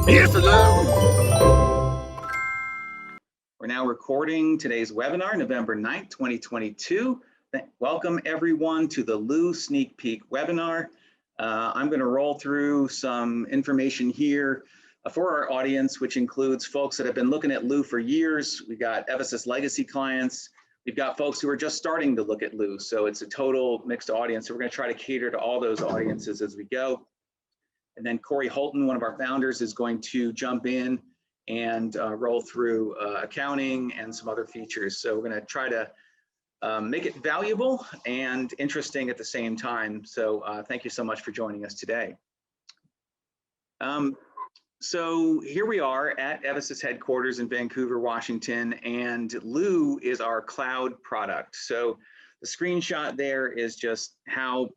Here's the Lou. We're now recording today's webinar, November 9th, 2022. Welcome everyone to the Lou Sneak Peek webinar. I'm going to roll through some information here for our audience, which includes folks that have been looking at Lou for years. We've got Evasys legacy clients. We've got folks who are just starting to look at Lou. So it's a total mixed audience. So we're going to try to cater to all those audiences as we go. And then Corey Holton, one of our founders, is going to jump in and roll through accounting and some other features. So we're going to try to make it valuable and interesting at the same time. So thank you so much for joining us today. So here we are at Evasys headquarters in Vancouver, Washington, and Lou is our cloud product. So the screenshot there is just how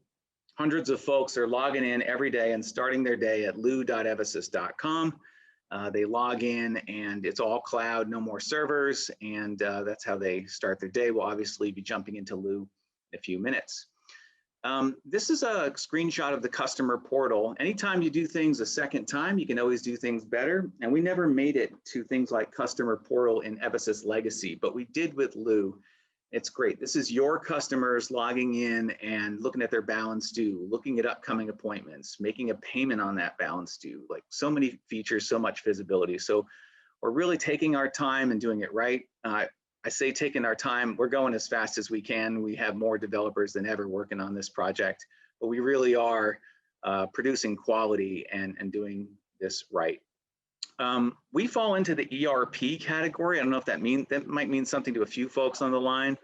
hundreds of folks are logging in every day and starting their day at lou.evasys.com. They log in and it's all cloud, no more servers, and that's how they start their day. We'll obviously be jumping into Lou in a few minutes. This is a screenshot of the customer portal. Anytime you do things a second time, you can always do things better. And we never made it to things like customer portal in Evasys Legacy, but we did with Lou. It's great. This is your customers logging in and looking at their balance due, looking at upcoming appointments, making a payment on that balance due, like so many features, so much visibility. So we're really taking our time and doing it right. I say taking our time, we're going as fast as we can. We have more developers than ever working on this project, but we really are producing quality and doing this right. We fall into the ERP category. I don't know if that might mean something to a few folks on the line,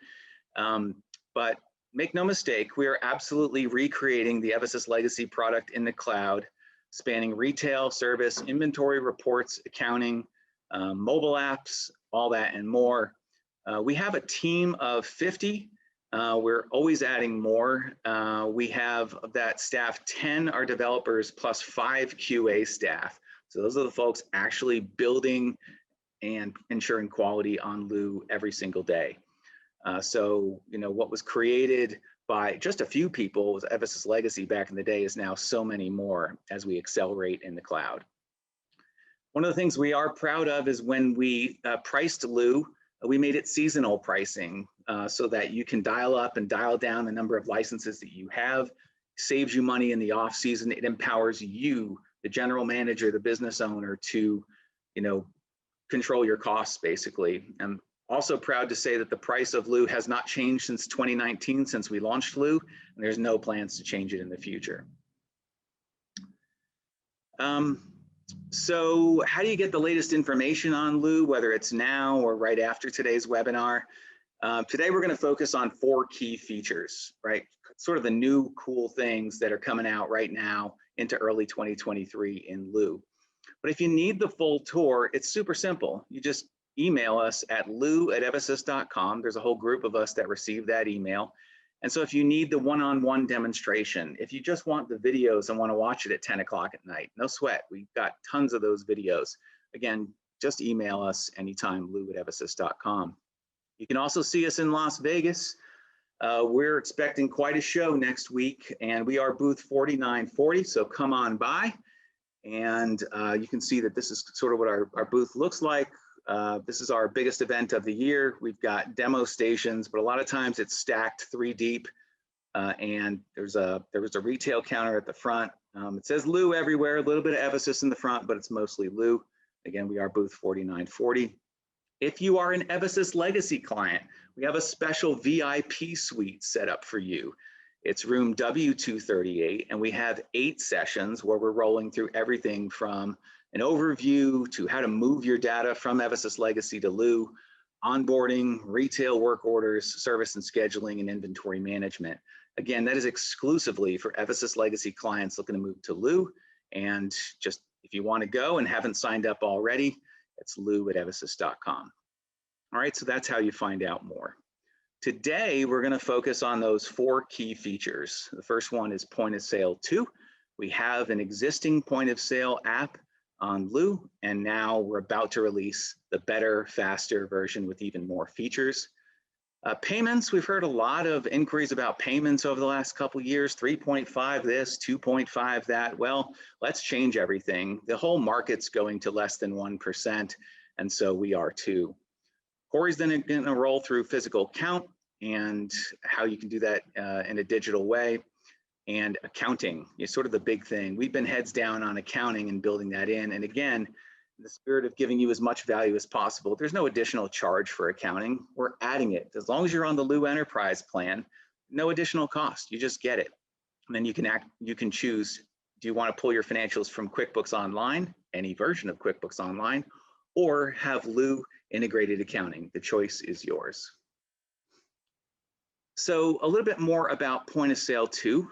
but make no mistake, we are absolutely recreating the Evasys legacy product in the cloud, spanning retail, service, inventory, reports, accounting, mobile apps, all that and more. We have a team of 50. We're always adding more. We have of that staff, 10 are developers plus 5 QA staff. So those are the folks actually building and ensuring quality on Lou every single day. So, you know, what was created by just a few people was Evasys legacy back in the day is now so many more as we accelerate in the cloud. One of the things we are proud of is when we priced Lou, we made it seasonal pricing so that you can dial up and dial down the number of licenses that you have, saves you money in the off season. It empowers you, the general manager, the business owner, to, you know, control your costs basically. I'm also proud to say that the price of Lou has not changed since 2019, since we launched Lou, and there's no plans to change it in the future. So how do you get the latest information on Lou, whether it's now or right after today's webinar? Today we're going to focus on 4 key features, right? Sort of the new cool things that are coming out right now into early 2023 in Lou. But if you need the full tour, it's super simple. You just email us at lou@evasys.com. There's a whole group of us that receive that email. And so if you need the one-on-one demonstration, if you just want the videos and want to watch it at 10 o'clock at night, no sweat. We've got tons of those videos. Again, just email us anytime, lou@evasys.com. You can also see us in Las Vegas. We're expecting quite a show next week, and we are booth 4940, so come on by. And you can see that this is sort of what our booth looks like. This is our biggest event of the year. We've got demo stations, but a lot of times it's stacked 3 deep. And there was a retail counter at the front. It says Lou everywhere, a little bit of Evasys in the front, but it's mostly Lou. Again, we are booth 4940. If you are an Evasys legacy client, we have a special VIP suite set up for you. It's room W238, and we have 8 sessions where we're rolling through everything from an overview to how to move your data from Evasys legacy to Lou, onboarding, retail work orders, service and scheduling, and inventory management. Again, that is exclusively for Evasys legacy clients looking to move to Lou. And just if you want to go and haven't signed up already, it's lou@evasys.com. All right, so that's how you find out more. Today, we're going to focus on those 4 key features. The first one is Point of Sale 2. We have an existing Point of Sale app on Lou, and now we're about to release the better, faster version with even more features. Payments, we've heard a lot of inquiries about payments over the last couple of years, 3.5 this, 2.5 that. Well, let's change everything. The whole market's going to less than 1%, and so we are too. Corey's then going to roll through physical count and how you can do that in a digital way, and accounting is sort of the big thing. We've been heads down on accounting and building that in, and again, in the spirit of giving you as much value as possible, there's no additional charge for accounting. We're adding it. As long as you're on the Lou Enterprise plan, no additional cost. You just get it. And then you can choose, do you want to pull your financials from QuickBooks Online, any version of QuickBooks Online, or have Lou integrated accounting? The choice is yours. So a little bit more about Point of Sale 2.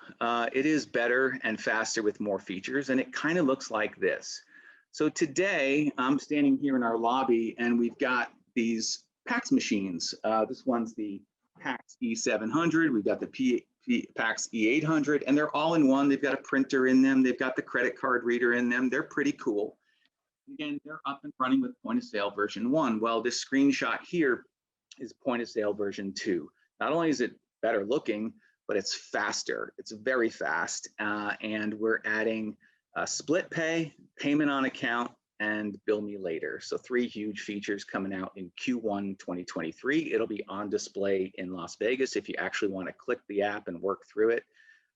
It is better and faster with more features, and it kind of looks like this. So today I'm standing here in our lobby and we've got these PAX machines. This one's the PAX E700. We've got the PAX E800, and they're all in one. They've got a printer in them. They've got the credit card reader in them. They're pretty cool. Again, they're up and running with Point of Sale version 1. Well, this screenshot here is Point of Sale version 2. Not only is it better looking, but it's faster. It's very fast. And we're adding split pay, payment on account, and bill me later. So 3 huge features coming out in Q1 2023. It'll be on display in Las Vegas if you actually want to click the app and work through it.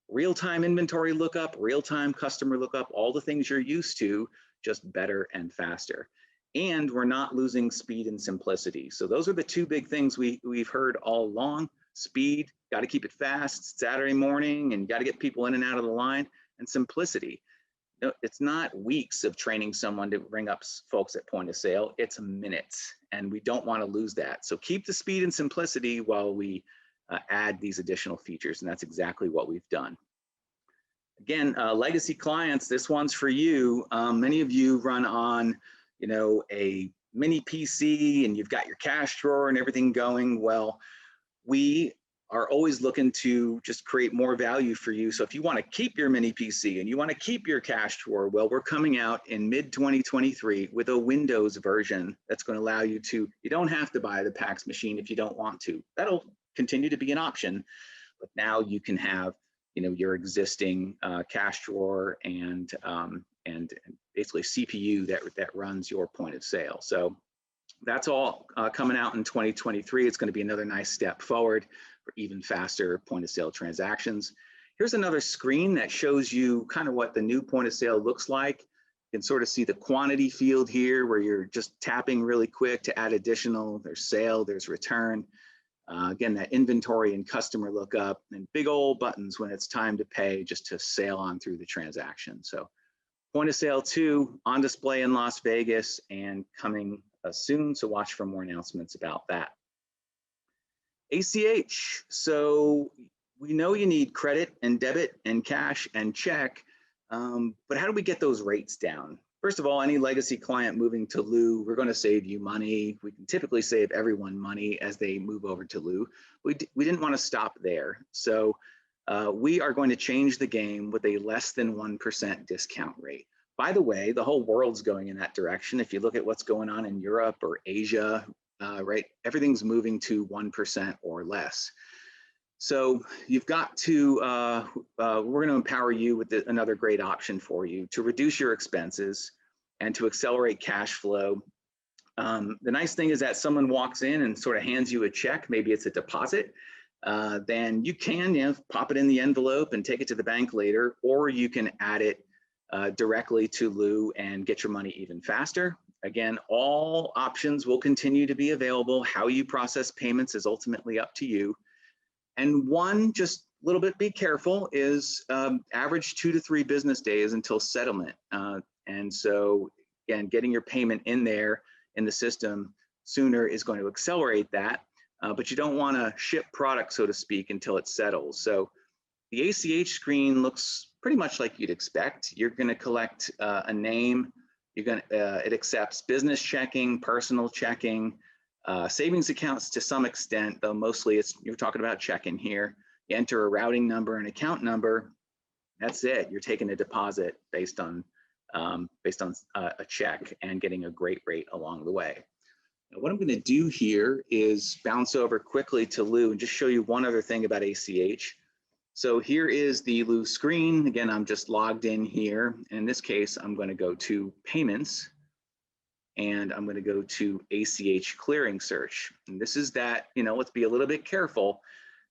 Real-time inventory lookup, real-time customer lookup, all the things you're used to, just better and faster. And we're not losing speed and simplicity. So those are the 2 big things we've heard all along. Speed, got to keep it fast, Saturday morning, and got to get people in and out of the line, and simplicity. It's not weeks of training someone to bring up folks at point of sale, it's minutes, and we don't want to lose that. So keep the speed and simplicity while we add these additional features, and that's exactly what we've done. Again, legacy clients, this one's for you. Many of you run on, a mini PC and you've got your cash drawer and everything going. Well, we are always looking to just create more value for you. So if you want to keep your mini PC and you want to keep your cash drawer, well, we're coming out in mid-2023 with a Windows version that's going to allow you to, you don't have to buy the PAX machine if you don't want to. That'll continue to be an option, but now you can have, your existing cash drawer and basically CPU that runs your point of sale. So that's all coming out in 2023. It's going to be another nice step forward for even faster point of sale transactions. Here's another screen that shows you kind of what the new point of sale looks like. You can sort of see the quantity field here where you're just tapping really quick to add additional. There's sale, there's return. Again, that inventory and customer lookup, and big old buttons when it's time to pay just to sail on through the transaction. So Point of Sale 2 on display in Las Vegas and coming soon, so watch for more announcements about that. ACH, so we know you need credit and debit and cash and check, but how do we get those rates down? First of all, any legacy client moving to Lou, we're going to save you money. We can typically save everyone money as they move over to Lou. We didn't want to stop there. So we are going to change the game with a less than 1% discount rate. By the way, the whole world's going in that direction. If you look at what's going on in Europe or Asia, right, everything's moving to 1% or less. So you've got to, we're going to empower you with another great option for you to reduce your expenses and to accelerate cash flow. The nice thing is that someone walks in and sort of hands you a check, maybe it's a deposit, then you can pop it in the envelope and take it to the bank later, or you can add it directly to Lou and get your money even faster. Again, all options will continue to be available. How you process payments is ultimately up to you. And one, just a little bit, be careful, is average 2 to 3 business days until settlement. And so, again, getting your payment in there in the system sooner is going to accelerate that, but you don't want to ship product, so to speak, until it settles. So the ACH screen looks pretty much like you'd expect. You're going to collect a name. It accepts business checking, personal checking, savings accounts to some extent, though mostly you're talking about checking here. You enter a routing number and account number. That's it. You're taking a deposit based on a check and getting a great rate along the way. Now, what I'm going to do here is bounce over quickly to Lou and just show you one other thing about ACH. So here is the Lou screen. Again, I'm just logged in here. In this case, I'm going to go to Payments, and I'm going to go to ACH Clearing Search. And this is that, let's be a little bit careful.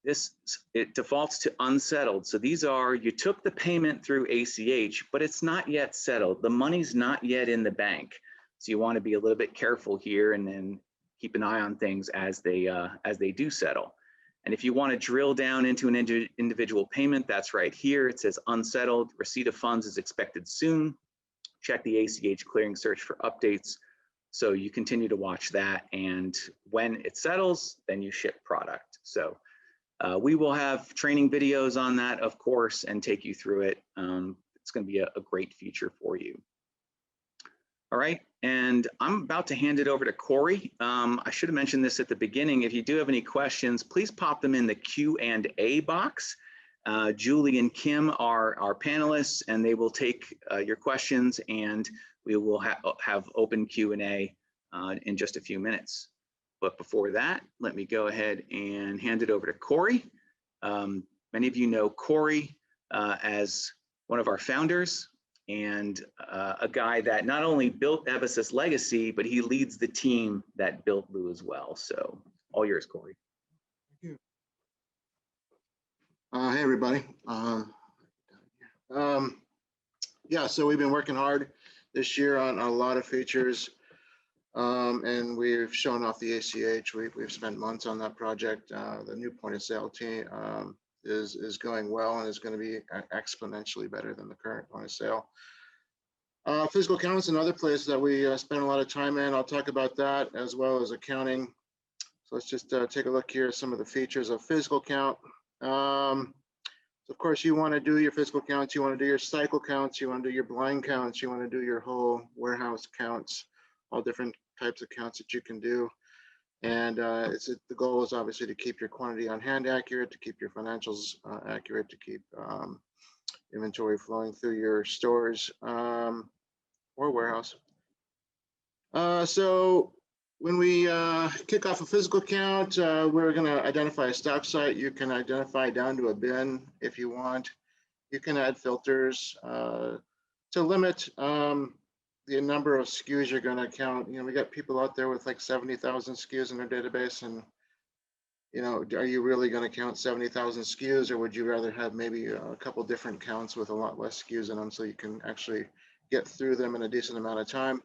It defaults to unsettled. So these are, you took the payment through ACH, but it's not yet settled. The money's not yet in the bank. So you want to be a little bit careful here and then keep an eye on things as they do settle. And if you want to drill down into an individual payment, that's right here. It says unsettled, receipt of funds is expected soon. Check the ACH Clearing Search for updates. So you continue to watch that, and when it settles, then you ship product. So we will have training videos on that, of course, and take you through it. It's going to be a great feature for you. All right, and I'm about to hand it over to Corey. I should have mentioned this at the beginning. If you do have any questions, please pop them in the Q&A box. Julie and Kim are our panelists, and they will take your questions, and we will have open Q&A in just a few minutes. But before that, let me go ahead and hand it over to Corey. Many of you know Corey as one of our founders, and a guy that not only built Evasys Legacy, but he leads the team that built Lou as well. So all yours, Corey. Thank you. Hey, everybody. Yeah, so we've been working hard this year on a lot of features, and we've shown off the ACH. We've spent months on that project. The new point of sale team is going well and is going to be exponentially better than the current point of sale. Physical accounts, another place that we spend a lot of time in. I'll talk about that, as well as accounting. So let's just take a look here at some of the features of physical count. So of course, you want to do your physical counts, you want to do your cycle counts, you want to do your blind counts, you want to do your whole warehouse counts, all different types of counts that you can do. And the goal is obviously to keep your quantity on hand accurate, to keep your financials accurate, to keep inventory flowing through your stores or warehouse. So when we kick off a physical count, we're going to identify a stock site. You can identify down to a bin if you want. You can add filters to limit the number of SKUs you're going to count. We got people out there with like 70,000 SKUs in their database, and are you really going to count 70,000 SKUs, or would you rather have maybe a couple different counts with a lot less SKUs in them so you can actually get through them in a decent amount of time?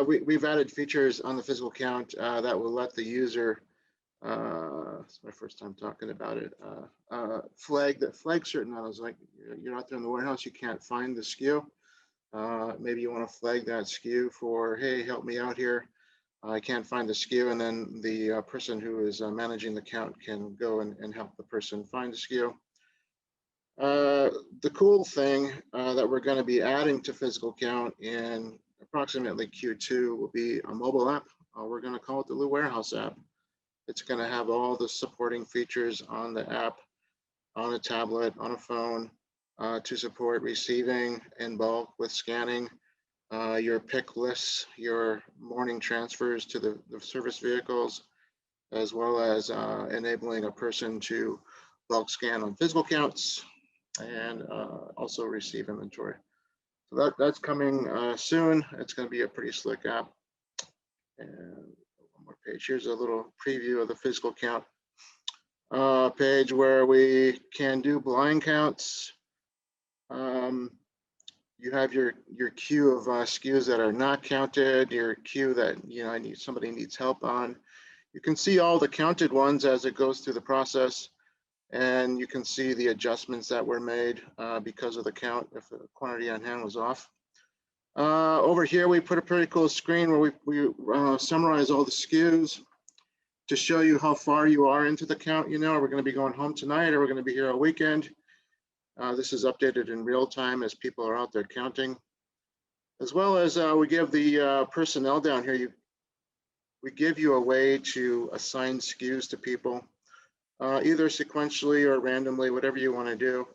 We've added features on the physical count that will let the user, it's my first time talking about it, flag certain items. Like you're out there in the warehouse, you can't find the SKU. Maybe you want to flag that SKU for, hey, help me out here. I can't find the SKU, and then the person who is managing the count can go and help the person find the SKU. The cool thing that we're going to be adding to physical count in approximately Q2 will be a mobile app. We're going to call it the Lou Warehouse app. It's going to have all the supporting features on the app, on a tablet, on a phone, to support receiving in bulk with scanning, your pick lists, your morning transfers to the service vehicles, as well as enabling a person to bulk scan on physical counts and also receive inventory. So that's coming soon. It's going to be a pretty slick app. And one more page. Here's a little preview of the physical count page where we can do blind counts. You have your queue of SKUs that are not counted, your queue that somebody needs help on. You can see all the counted ones as it goes through the process, and you can see the adjustments that were made because of the count if the quantity on hand was off. Over here, we put a pretty cool screen where we summarize all the SKUs to show you how far you are into the count. Are we going to be going home tonight, or we're going to be here all weekend? This is updated in real time as people are out there counting, as well as we give the personnel down here. We give you a way to assign SKUs to people, either sequentially or randomly, whatever you want to do.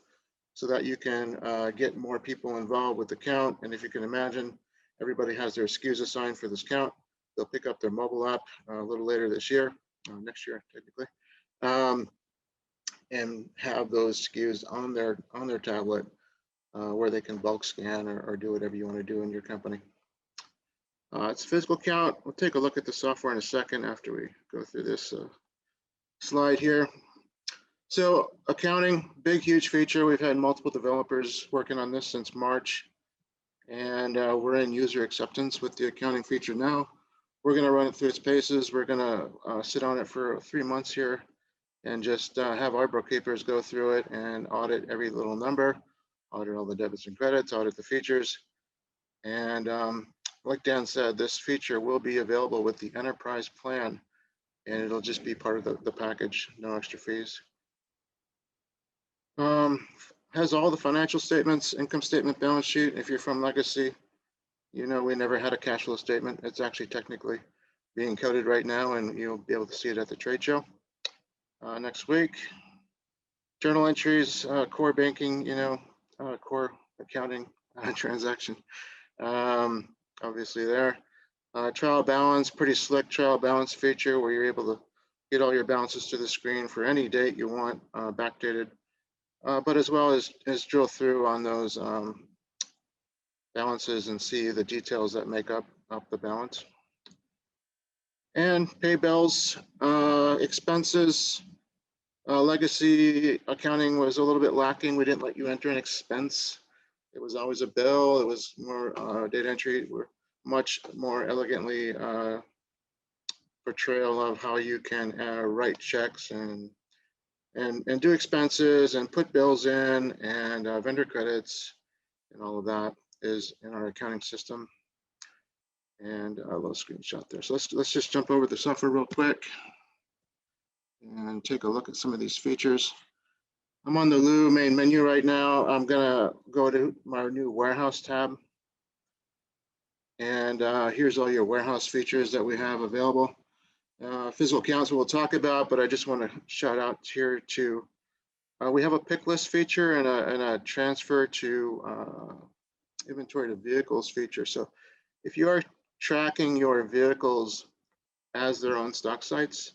so that you can get more people involved with the count. And if you can imagine, everybody has their SKUs assigned for this count. They'll pick up their mobile app a little later this year, next year technically, and have those SKUs on their tablet where they can bulk scan or do whatever you want to do in your company. It's physical count. We'll take a look at the software in a second after we go through this slide here. So accounting, big, huge feature. We've had multiple developers working on this since March, and we're in user acceptance with the accounting feature now. We're going to run it through its paces. We're going to sit on it for 3 months here and just have our bookkeepers go through it and audit every little number, audit all the debits and credits, audit the features. And like Dan said, this feature will be available with the enterprise plan, and it'll just be part of the package, no extra fees. Has all the financial statements, income statement, balance sheet. If you're from Legacy, you know we never had a cash flow statement. It's actually technically being coded right now, and you'll be able to see it at the trade show next week. Journal entries, core banking, core accounting transaction. Obviously there. Trial balance, pretty slick trial balance feature where you're able to get all your balances to the screen for any date you want, backdated, but as well as drill through on those balances and see the details that make up the balance. And pay bills, expenses. Legacy accounting was a little bit lacking. We didn't let you enter an expense. It was always a bill. It was more data entry. We're much more elegantly portrayal of how you can write checks and do expenses and put bills in and vendor credits, and all of that is in our accounting system. And a little screenshot there. So let's just jump over the software real quick and take a look at some of these features. I'm on the Lou main menu right now. I'm gonna go to my new warehouse tab. And here's all your warehouse features that we have available. Physical counts we'll talk about, but I just want to shout out here to, we have a pick list feature and a transfer to inventory to vehicles feature. So if you are tracking your vehicles as their own stock sites,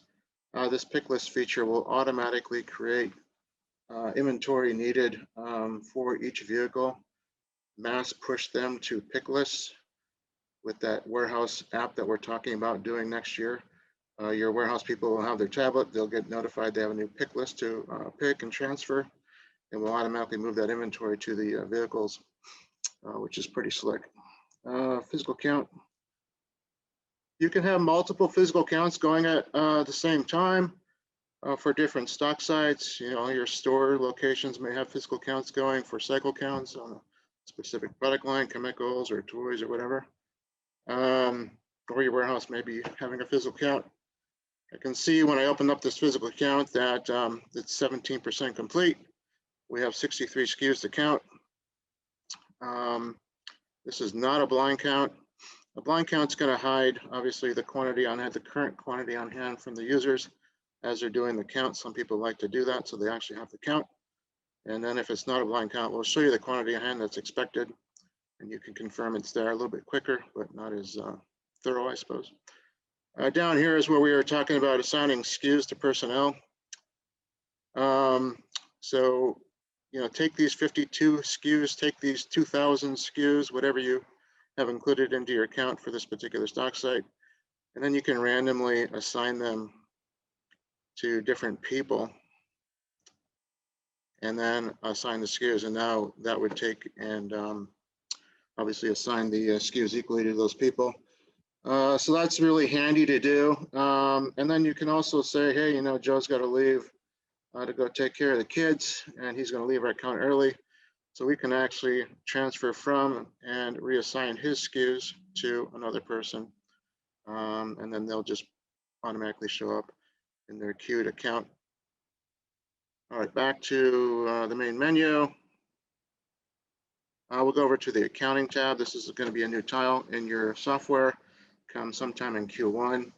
this pick list feature will automatically create inventory needed for each vehicle, mass push them to pick lists with that warehouse app that we're talking about doing next year. Your warehouse people will have their tablet, they'll get notified they have a new pick list to pick and transfer, and we'll automatically move that inventory to the vehicles, which is pretty slick. Physical count. You can have multiple physical counts going at the same time for different stock sites. Your store locations may have physical counts going for cycle counts on a specific product line, chemicals or toys or whatever. Or your warehouse may be having a physical count. I can see when I open up this physical count that it's 17% complete. We have 63 SKUs to count. This is not a blind count. A blind count is going to hide, obviously, the quantity on hand, the current quantity on hand from the users as they're doing the count. Some people like to do that, so they actually have to count. And then if it's not a blind count, we'll show you the quantity on hand that's expected, and you can confirm it's there a little bit quicker, but not as thorough, I suppose. Down here is where we are talking about assigning SKUs to personnel. So, take these 52 SKUs, take these 2,000 SKUs, whatever you have included into your account for this particular stock site, and then you can randomly assign them to different people and then assign the SKUs. And now that would take and obviously assign the SKUs equally to those people. So that's really handy to do. And then you can also say, hey, Joe's got to leave to go take care of the kids, and he's going to leave our account early. So we can actually transfer from and reassign his SKUs to another person. And then they'll just automatically show up in their queued account. All right, back to the main menu. We'll go over to the accounting tab. This is going to be a new tile in your software, come sometime in Q1.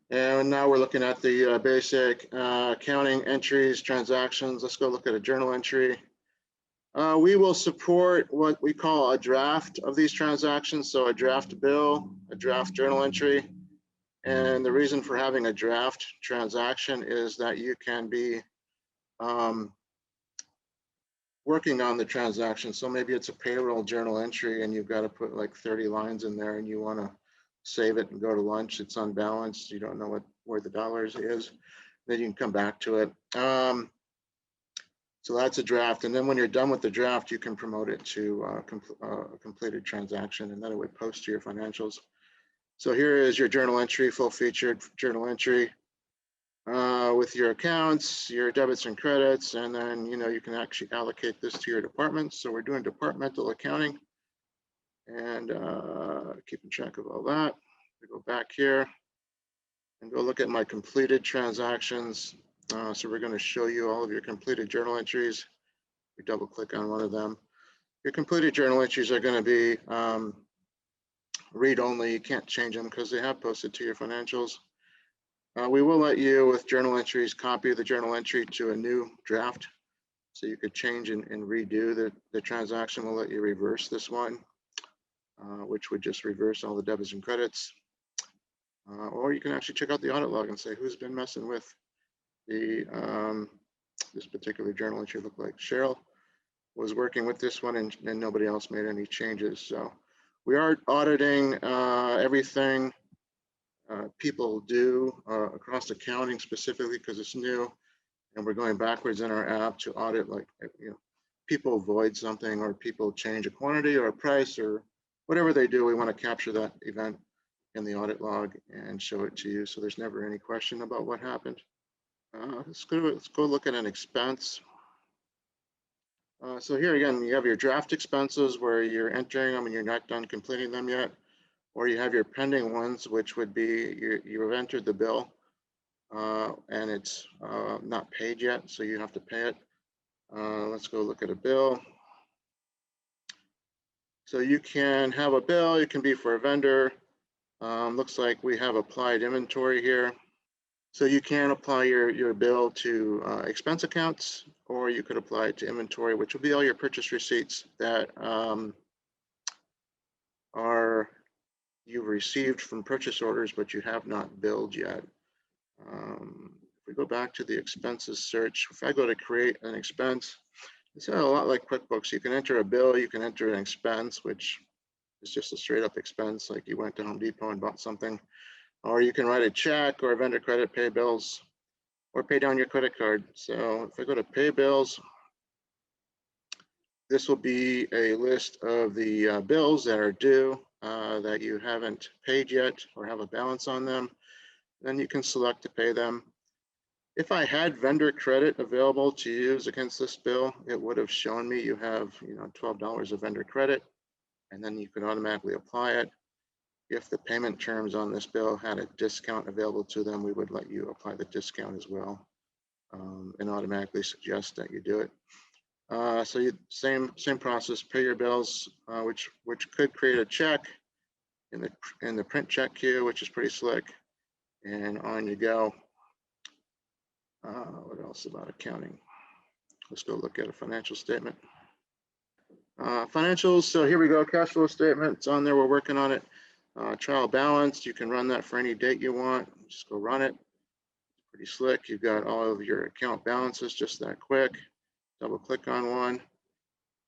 And now we're looking at the basic accounting entries, transactions. Let's go look at a journal entry. We will support what we call a draft of these transactions. So a draft bill, a draft journal entry. And the reason for having a draft transaction is that you can be working on the transaction. So maybe it's a payroll journal entry and you've got to put like 30 lines in there and you want to save it and go to lunch. It's unbalanced. You don't know where the dollars is. Then you can come back to it. So that's a draft. And then when you're done with the draft, you can promote it to a completed transaction, and then it would post to your financials. So here is your journal entry, full featured journal entry with your accounts, your debits and credits, and then you can actually allocate this to your departments. So we're doing departmental accounting and keeping track of all that. We go back here and go look at my completed transactions. So we're going to show you all of your completed journal entries. We double click on one of them. Your completed journal entries are going to be read only. You can't change them because they have posted to your financials. We will let you, with journal entries, copy the journal entry to a new draft. So you could change and redo the transaction. We'll let you reverse this one, which would just reverse all the debits and credits. Or you can actually check out the audit log and say who's been messing with this particular journal entry. Looked like Cheryl was working with this one and nobody else made any changes. So we are auditing everything people do across accounting specifically because it's new, and we're going backwards in our app to audit, like people avoid something or people change a quantity or a price or whatever they do. We want to capture that event in the audit log and show it to you, so there's never any question about what happened. Let's go look at an expense. So here again, you have your draft expenses where you're entering them and you're not done completing them yet, or you have your pending ones, which would be you've entered the bill and it's not paid yet, so you have to pay it. Let's go look at a bill. So you can have a bill, it can be for a vendor. Looks like we have applied inventory here. So you can apply your bill to expense accounts, or you could apply it to inventory, which will be all your purchase receipts that are you've received from purchase orders, but you have not billed yet. If we go back to the expenses search, if I go to create an expense, it's a lot like QuickBooks. You can enter a bill, you can enter an expense, which is just a straight up expense, like you went to Home Depot and bought something. Or you can write a check or a vendor credit, pay bills, or pay down your credit card. So if I go to pay bills, this will be a list of the bills that are due that you haven't paid yet or have a balance on them. Then you can select to pay them. If I had vendor credit available to use against this bill, it would have shown me you have $12 of vendor credit, and then you could automatically apply it. If the payment terms on this bill had a discount available to them, we would let you apply the discount as well, and automatically suggest that you do it. So same process, pay your bills, which could create a check in the print check queue, which is pretty slick, and on you go. What else about accounting? Let's go look at a financial statement. Financials, so here we go, cash flow statement. It's on there, we're working on it. Trial balance, you can run that for any date you want. Just go run it. Pretty slick. You've got all of your account balances just that quick. Double click on one,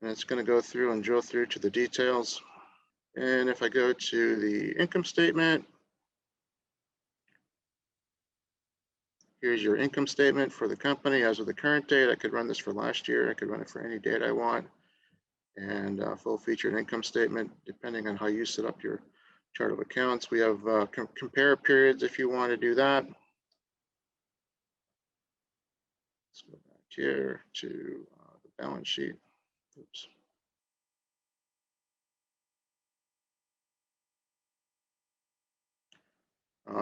and it's going to go through and drill through to the details. And if I go to the income statement, here's your income statement for the company as of the current date. I could run this for last year. I could run it for any date I want. And full featured income statement, depending on how you set up your chart of accounts. We have compare periods if you want to do that. Let's go back here to the balance sheet. Oops.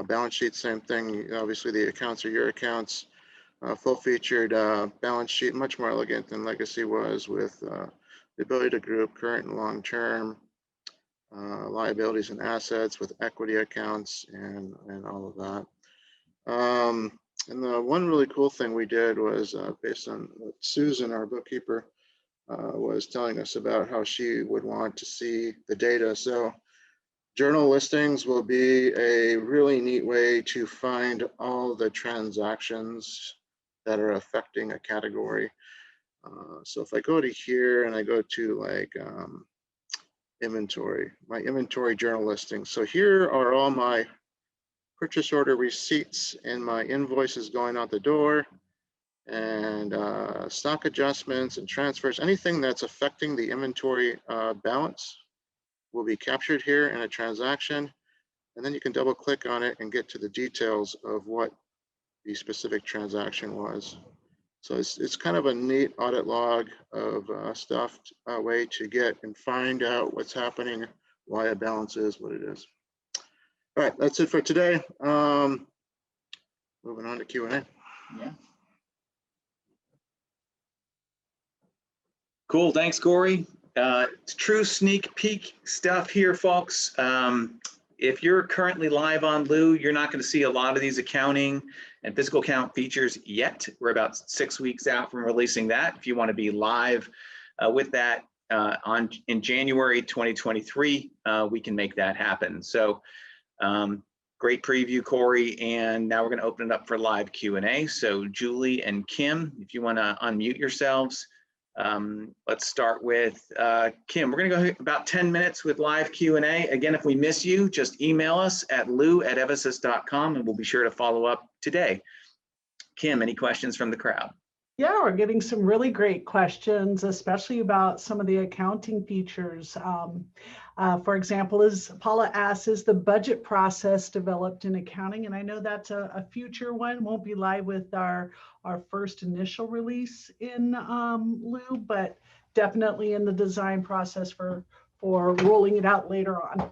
Balance sheet, same thing. Obviously, the accounts are your accounts. Full featured balance sheet, much more elegant than Legacy was, with the ability to group current and long-term liabilities and assets with equity accounts and all of that. And the one really cool thing we did was based on what Susan, our bookkeeper, was telling us about how she would want to see the data. So journal listings will be a really neat way to find all the transactions that are affecting a category. So if I go to here and I go to like inventory, my inventory journal listings. So here are all my purchase order receipts and my invoices going out the door, and stock adjustments and transfers. Anything that's affecting the inventory balance will be captured here in a transaction. And then you can double click on it and get to the details of what the specific transaction was. So it's kind of a neat audit log of stuff, way to get and find out what's happening, why a balance is what it is. All right, that's it for today. Moving on to Q&A. Yeah. Cool, thanks, Corey. True sneak peek stuff here, folks. If you're currently live on Lou, you're not going to see a lot of these accounting and physical count features yet. We're about 6 weeks out from releasing that. If you want to be live with that in January 2023, we can make that happen. So great preview, Corey. And now we're going to open it up for live Q&A. So Julie and Kim, if you want to unmute yourselves. Let's start with Kim. We're going to go about 10 minutes with live Q&A. Again, if we miss you, just email us at lou@evasys.com and we'll be sure to follow up today. Kim, any questions from the crowd? Yeah, we're getting some really great questions, especially about some of the accounting features. For example, as Paula asks, is the budget process developed in accounting? And I know that's a future one. Won't be live with our first initial release in Lou, but definitely in the design process for rolling it out later on.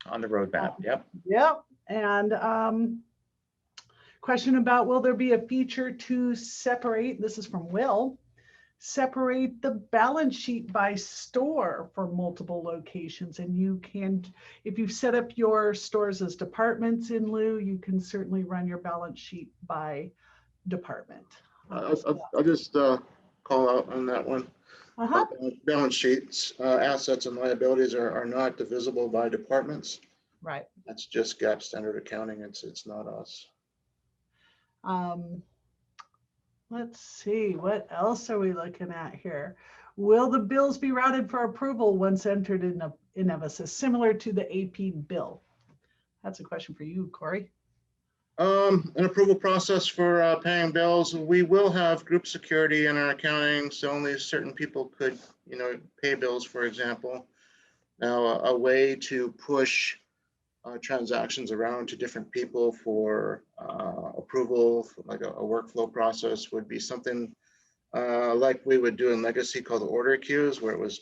On the roadmap, yep. Yep, and question about, will there be a feature to separate, this is from Will, separate the balance sheet by store for multiple locations? And you can, if you've set up your stores as departments in Lou, you can certainly run your balance sheet by department. I'll just call out on that one. Balance sheets, assets and liabilities are not divisible by departments. Right. That's just GAAP standard accounting. It's not us. Let's see, what else are we looking at here? Will the bills be routed for approval once entered in Evasys, similar to the AP bill? That's a question for you, Corey. An approval process for paying bills. We will have group security in our accounting, so only certain people could, pay bills, for example. Now, a way to push transactions around to different people for approval, like a workflow process, would be something like we would do in Legacy called order queues, where it was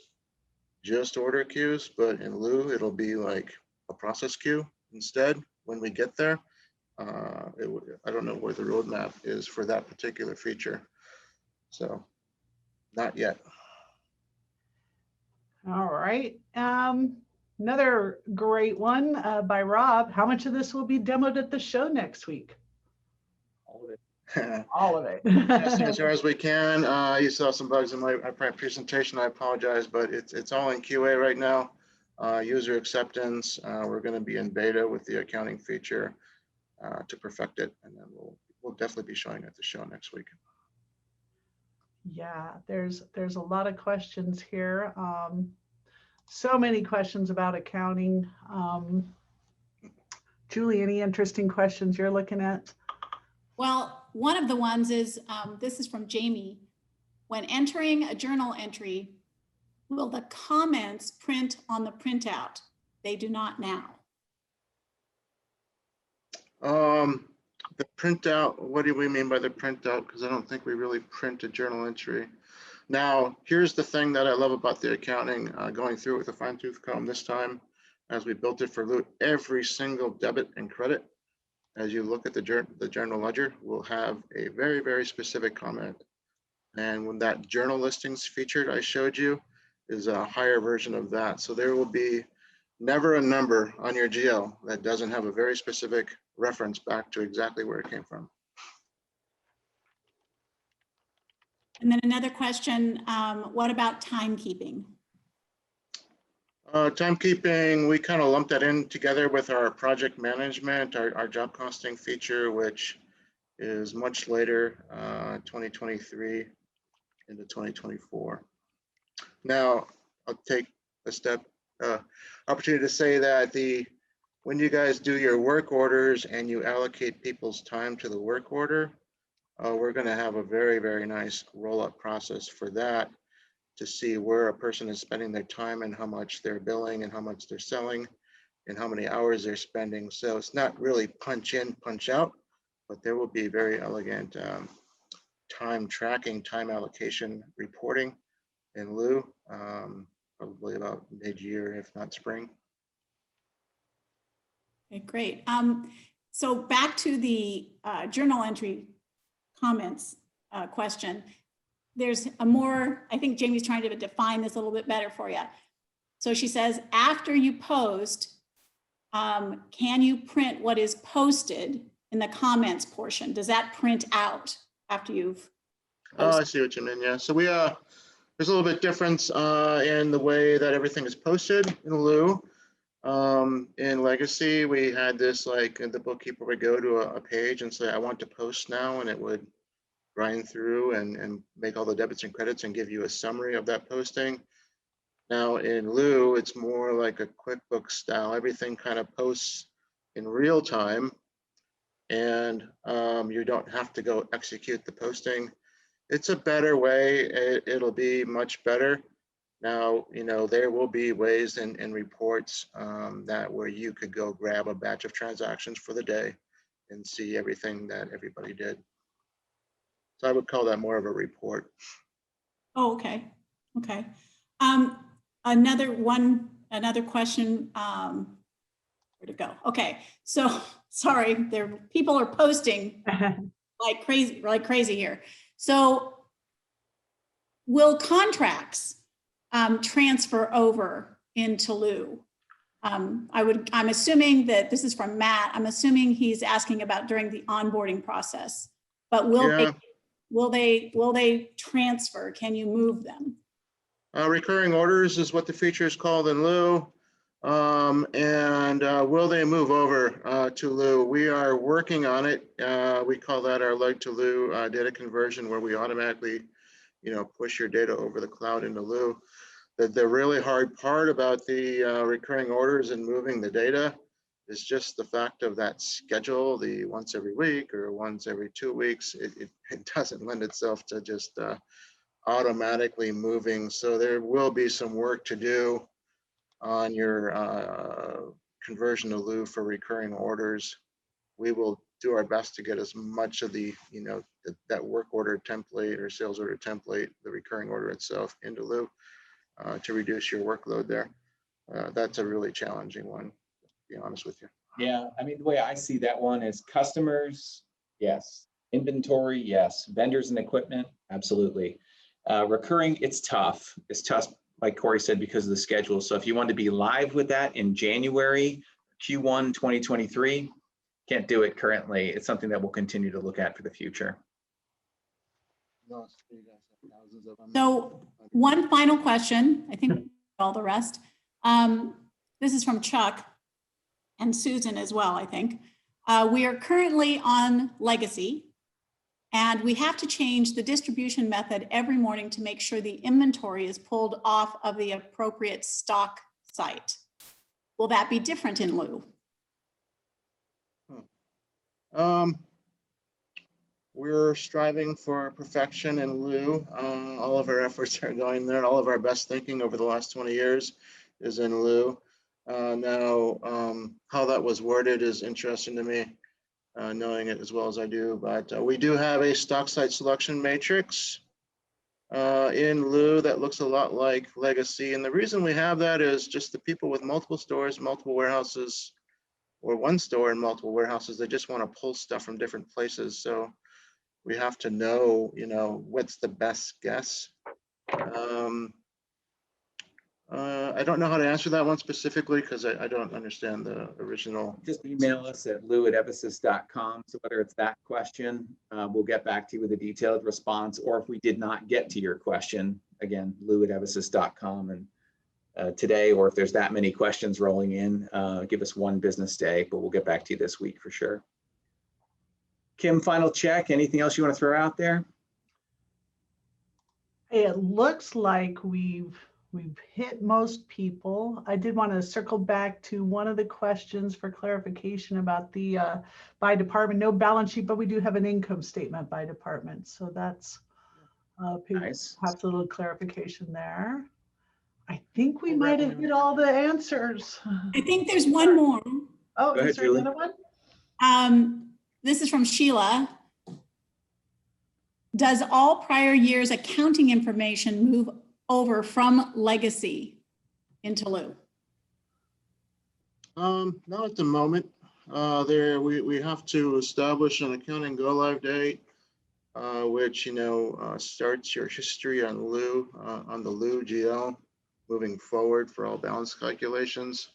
just order queues, but in Lou, it'll be like a process queue instead when we get there. I don't know where the roadmap is for that particular feature, so not yet. All right. Another great one by Rob. How much of this will be demoed at the show next week? All of it. All of it. As far as we can. You saw some bugs in my presentation. I apologize, but it's all in QA right now. User acceptance. We're going to be in beta with the accounting feature to perfect it, and then we'll definitely be showing it at the show next week. Yeah, there's a lot of questions here. So many questions about accounting. Julie, any interesting questions you're looking at? Well, one of the ones is, this is from Jamie. When entering a journal entry, will the comments print on the printout? They do not now. The printout, what do we mean by the printout? Because I don't think we really print a journal entry. Now, here's the thing that I love about the accounting, going through it with a fine tooth comb this time, as we built it for Lou. Every single debit and credit, as you look at the journal ledger, will have a very, very specific comment. And when that journal listings featured I showed you is a higher version of that. So there will be never a number on your GL that doesn't have a very specific reference back to exactly where it came from. And then another question, what about timekeeping? Timekeeping, we kind of lumped that in together with our project management, our job costing feature, which is much later, 2023 into 2024. Now, I'll take a opportunity to say that when you guys do your work orders and you allocate people's time to the work order, we're going to have a very, very nice roll-up process for that to see where a person is spending their time and how much they're billing and how much they're selling and how many hours they're spending. So it's not really punch in, punch out, but there will be very elegant time tracking, time allocation reporting in lieu, probably about mid-year, if not spring. Okay, great. So back to the journal entry comments question. There's a more, I think Jamie's trying to define this a little bit better for you. So she says, after you post, can you print what is posted in the comments portion? Does that print out after you've Oh, I posted? see what you mean. Yeah. So there's a little bit difference in the way that everything is posted in lieu. In Legacy, we had this, like, the bookkeeper would go to a page and say, I want to post now, and it would grind through and make all the debits and credits and give you a summary of that posting. Now in lieu, it's more like a QuickBooks style. Everything kind of posts in real time, and you don't have to go execute the posting. It's a better way. It'll be much better. Now, there will be ways in reports that where you could go grab a batch of transactions for the day and see everything that everybody did. So I would call that more of a report. Oh, okay. Okay. Another question, where to go? Okay. So sorry, people are posting like crazy here. So will contracts transfer over into lieu? I'm assuming that this is from Matt. I'm assuming he's asking about during the onboarding process, but will they transfer? Can you move them? Recurring orders is what the feature is called in lieu. And will they move over to lieu? We are working on it. We call that our leg to lieu data conversion, where we automatically, push your data over the cloud into lieu. The really hard part about the recurring orders and moving the data is just the fact of that schedule, the once every week or once every 2 weeks. It doesn't lend itself to just automatically moving. So there will be some work to do on your conversion to lieu for recurring orders. We will do our best to get as much of the, that work order template or sales order template, the recurring order itself, into lieu to reduce your workload there. That's a really challenging one, to be honest with you. Yeah, I mean, the way I see that one is customers, yes. Inventory, yes. Vendors and equipment, absolutely. Recurring, it's tough. It's tough, like Corey said, because of the schedule. So if you want to be live with that in January, Q1 2023, can't do it currently. It's something that we'll continue to look at for the future. So one final question, I think all the rest. This is from Chuck and Susan as well, I think. We are currently on Legacy, and we have to change the distribution method every morning to make sure the inventory is pulled off of the appropriate stock site. Will that be different in lieu? We're striving for perfection in lieu. All of our efforts are going there. All of our best thinking over the last 20 years is in lieu. Now, how that was worded is interesting to me, knowing it as well as I do. But we do have a stock site selection matrix in lieu that looks a lot like Legacy. And the reason we have that is just the people with multiple stores, multiple warehouses, or one store and multiple warehouses, they just want to pull stuff from different places. So we have to know, what's the best guess. I don't know how to answer that one specifically because I don't understand the original. Just email us at lou@evasys.com. So whether it's that question, we'll get back to you with a detailed response, or if we did not get to your question, again, lou@evasys.com. And today, or if there's that many questions rolling in, give us one business day, but we'll get back to you this week for sure. Kim, final check. Anything else you want to throw out there? It looks like we've hit most people. I did want to circle back to one of the questions for clarification about the by department, no balance sheet, but we do have an income statement by department. So that's Nice. perhaps a little clarification there. I think we might have hit all the answers. I think there's one more. Oh, Go ahead, is there Julie. another one? This is from Sheila. Does all prior years' accounting information move over from legacy into Lou? Not at the moment. We have to establish an accounting go live date, which, starts your history on Lou, on the Lou GL moving forward for all balance calculations.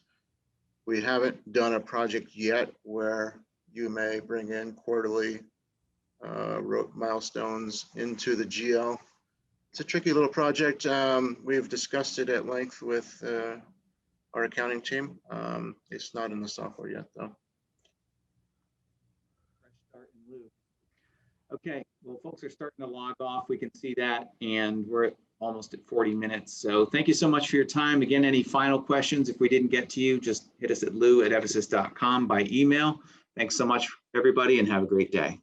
We haven't done a project yet where you may bring in quarterly milestones into the GL. It's a tricky little project. We've discussed it at length with our accounting team. It's not in the software yet, though. Okay, well, folks are starting to log off. We can see that, and we're almost at 40 minutes. So thank you so much for your time. Again, any final questions? If we didn't get to you, just hit us at lou@evasys.com by email. Thanks so much, everybody, and have a great day.